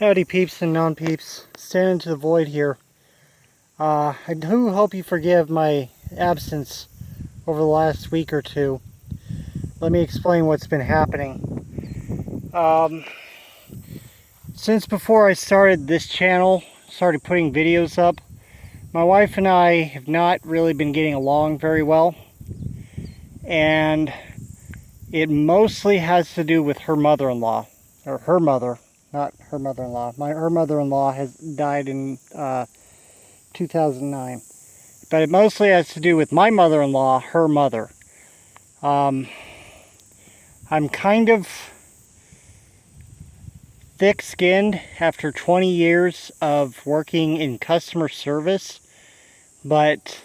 Howdy peeps and non-peeps, standing to the void here. I do hope you forgive my absence over the last week or two. Let me explain what's been happening. Since before I started this channel, started putting videos up, my wife and I have not really been getting along very well. And it mostly has to do with her mother-in-law, or her mother. Not her mother-in-law. Her mother-in-law has died in 2009. But it mostly has to do with my mother-in-law, her mother. I'm kind of thick-skinned after 20 years of working in customer service. But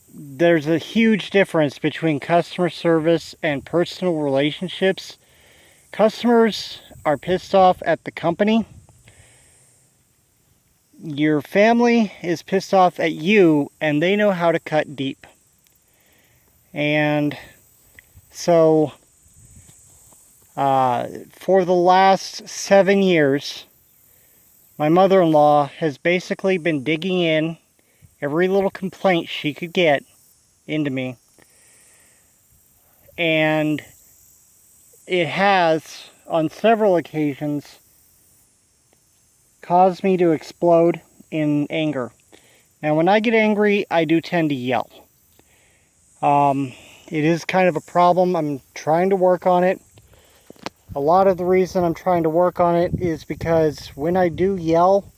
there's a huge difference between customer service and personal relationships. Customers are pissed off at the company. Your family is pissed off at you, and they know how to cut deep. And so, for the last 7 years, my mother-in-law has basically been digging in every little complaint she could get into me. And it has, on several occasions, caused me to explode in anger. Now, when I get angry, I do tend to yell. It is kind of a problem. I'm trying to work on it. A lot of the reason I'm trying to work on it is because when I do yell,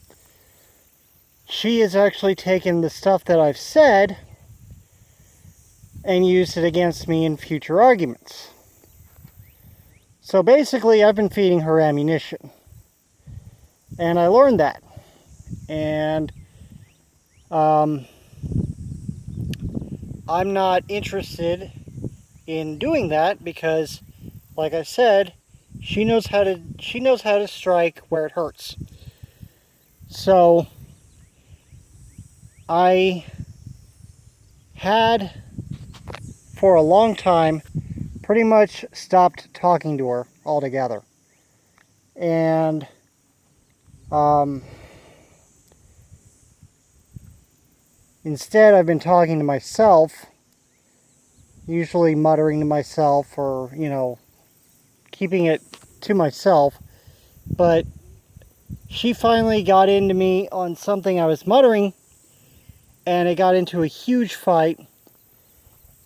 she has actually taken the stuff that I've said and used it against me in future arguments. So basically, I've been feeding her ammunition. And I learned that. And I'm not interested in doing that because, like I said, she knows how to strike where it hurts. So I had, for a long time, pretty much stopped talking to her altogether. And instead, I've been talking to myself, usually muttering to myself or, keeping it to myself. But she finally got into me on something I was muttering, and it got into a huge fight.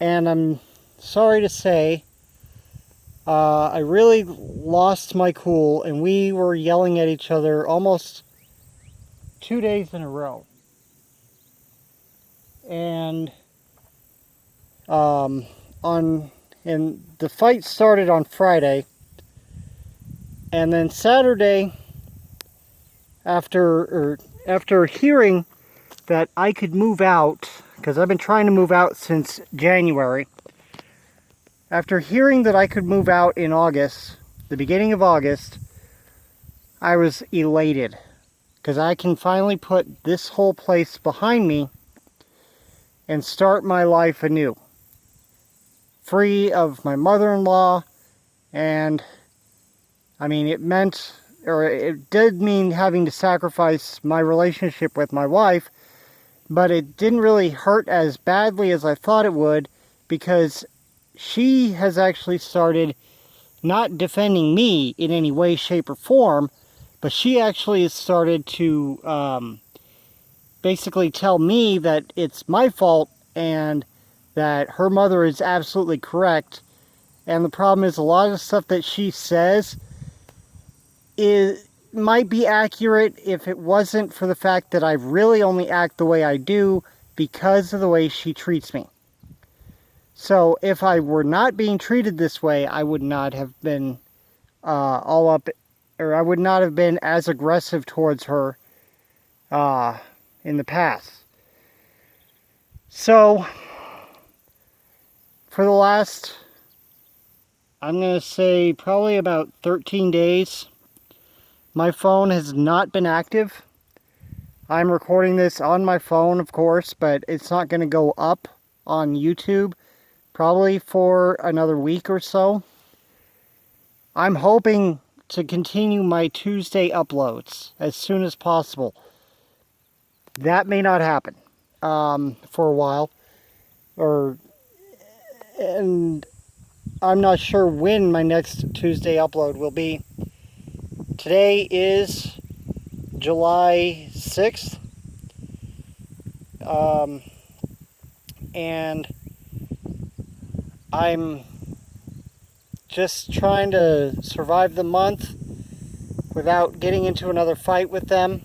And I'm sorry to say, I really lost my cool, and we were yelling at each other almost 2 days in a row. And and the fight started on Friday, and then Saturday, after hearing that I could move out, because I've been trying to move out since January. After hearing that I could move out in August, the beginning of August, I was elated. Because I can finally put this whole place behind me and start my life anew. Free of my mother-in-law, and it did mean having to sacrifice my relationship with my wife, but it didn't really hurt as badly as I thought it would, because she has actually started not defending me in any way, shape, or form, but she actually has started to basically tell me that it's my fault and that her mother is absolutely correct. And the problem is, a lot of the stuff that she says might be accurate if it wasn't for the fact that I really only act the way I do because of the way she treats me. So if I were not being treated this way, I would not have been I would not have been as aggressive towards her in the past. So for the last, I'm going to say probably about 13 days, my phone has not been active. I'm recording this on my phone, of course, but it's not going to go up on YouTube probably for another week or so. I'm hoping to continue my Tuesday uploads as soon as possible. That may not happen for a while, and I'm not sure when my next Tuesday upload will be. Today is July 6th, and I'm just trying to survive the month without getting into another fight with them.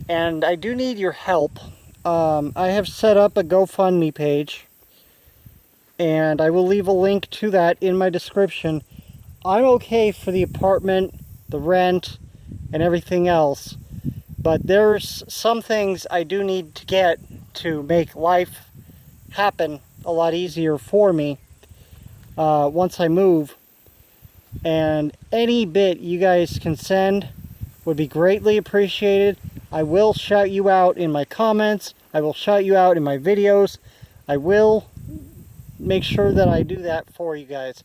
And I do need your help. I have set up a GoFundMe page, and I will leave a link to that in my description. I'm okay for the apartment, the rent, and everything else, but there's some things I do need to get to make life happen a lot easier for me once I move. And any bit you guys can send would be greatly appreciated. I will shout you out in my comments. I will shout you out in my videos. I will make sure that I do that for you guys.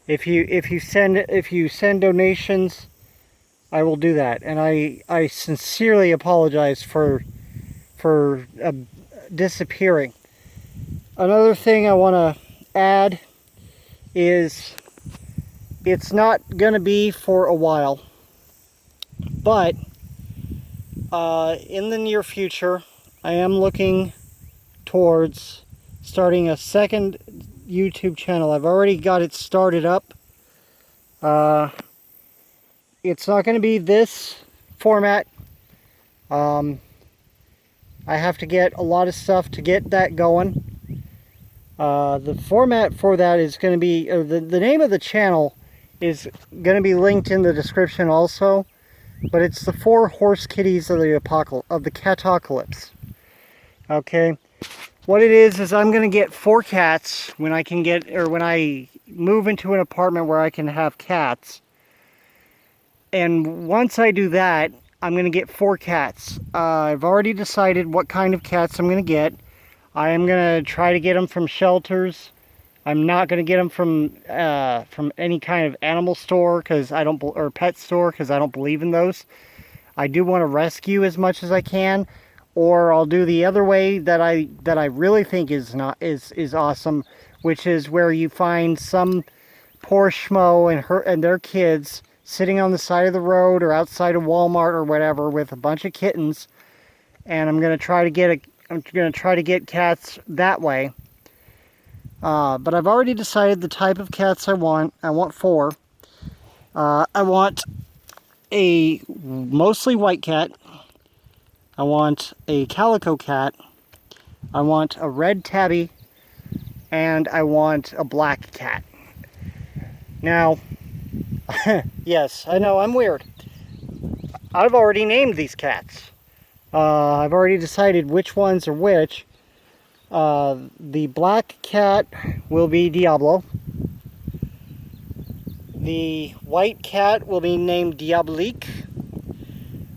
If you send donations, I will do that. And I sincerely apologize for disappearing. Another thing I want to add is it's not going to be for a while, but in the near future I am looking towards starting a second YouTube channel. I've already got it started up. It's not going to be this format. I have to get a lot of stuff to get that going. The format for that is going to be, the name of the channel is going to be linked in the description also, but it's the 4 horse kitties of the catacolypse. Okay, what it is I'm going to get 4 cats when I move into an apartment where I can have cats. And once I do that, I'm going to get 4 cats. I've already decided what kind of cats I'm going to get. I am going to try to get them from shelters. I'm not going to get them from any kind of animal store or pet store, because I don't believe in those. I do want to rescue as much as I can, or I'll do the other way that I really think is awesome, which is where you find some poor schmo and their kids sitting on the side of the road or outside of Walmart or whatever with a bunch of kittens, and I'm going to try to get cats that way. But I've already decided the type of cats I want. I want 4. I want a mostly white cat. I want a calico cat. I want a red tabby. And I want a black cat. Now, yes, I know I'm weird. I've already named these cats. I've already decided which ones are which. The black cat will be Diablo. The white cat will be named Diabolique.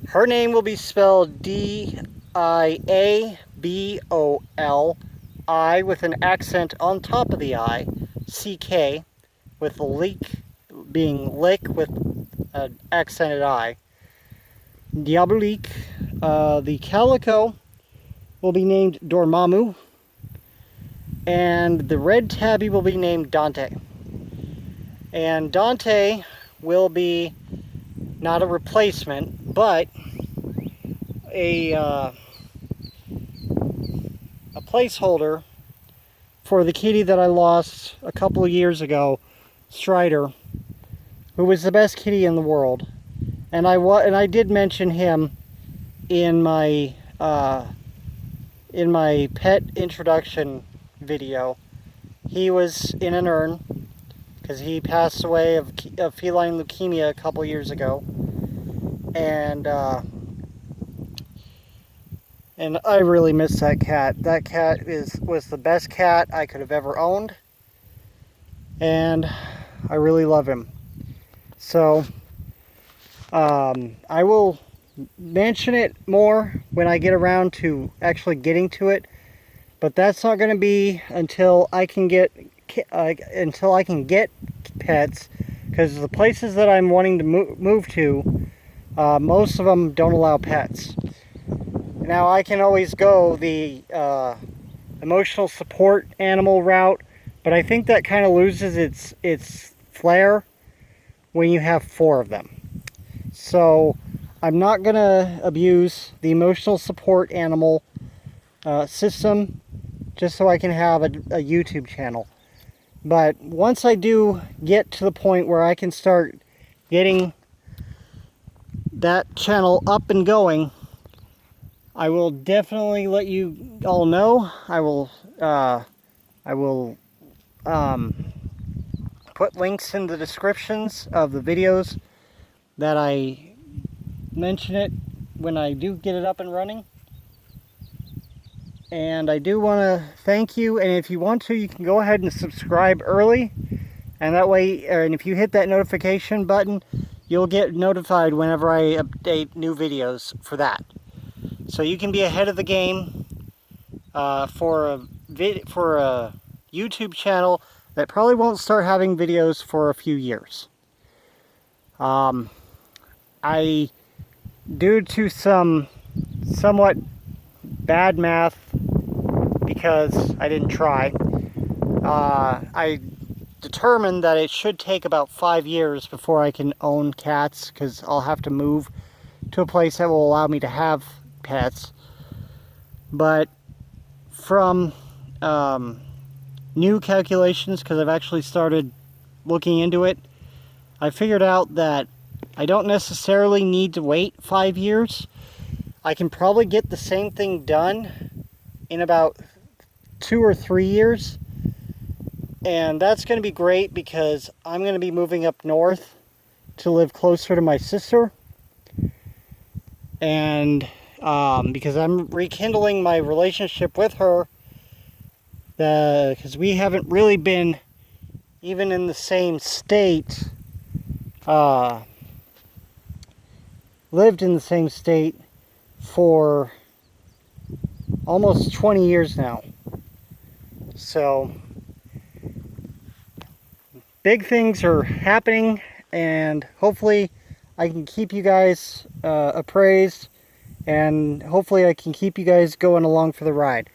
Her name will be spelled D-I-A-B-O-L-I with an accent on top of the I, C-K, with the leak being lick with an accented I. Diabolique. The calico will be named Dormammu, and the red tabby will be named Dante. And Dante will be not a replacement, but a placeholder for the kitty that I lost a couple of years ago, Strider, who was the best kitty in the world. And I did mention him in my pet introduction video. He was in an urn because he passed away of feline leukemia a couple years ago, and I really miss that cat. That cat was the best cat I could have ever owned, and I really love him. So I will mention it more when I get around to actually getting to it, but that's not going to be until I can get until I can get pets, because the places that I'm wanting to move to, most of them don't allow pets. Now I can always go the emotional support animal route, but I think that kind of loses its flair when you have 4 of them. So I'm not going to abuse the emotional support animal system just so I can have a YouTube channel. But once I do get to the point where I can start getting that channel up and going, I will definitely let you all know. I will put links in the descriptions of the videos that I mention it when I do get it up and running. And I do want to thank you, and if you want to, you can go ahead and subscribe early, and that way, and if you hit that notification button, you'll get notified whenever I update new videos for that. So you can be ahead of the game for a YouTube channel that probably won't start having videos for a few years. Due to some somewhat bad math, because I didn't try, I determined that it should take about 5 years before I can own cats, because I'll have to move to a place that will allow me to have pets. But from new calculations, because I've actually started looking into it, I figured out that I don't necessarily need to wait 5 years. I can probably get the same thing done in about 2 or 3 years. And that's going to be great, because I'm going to be moving up north to live closer to my sister. And because I'm rekindling my relationship with her, because we haven't really been even in the same state, lived in the same state for almost 20 years now. So big things are happening, and hopefully I can keep you guys appraised, and hopefully I can keep you guys going along for the ride.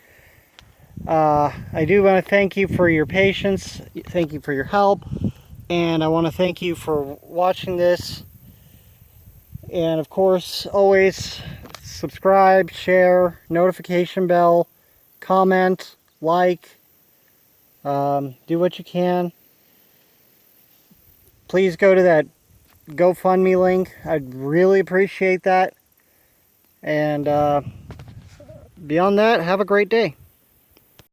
I do want to thank you for your patience, thank you for your help, and I want to thank you for watching this. And of course, always subscribe, share, notification bell, comment, like, do what you can. Please go to that GoFundMe link. I'd really appreciate that. And beyond that, have a great day.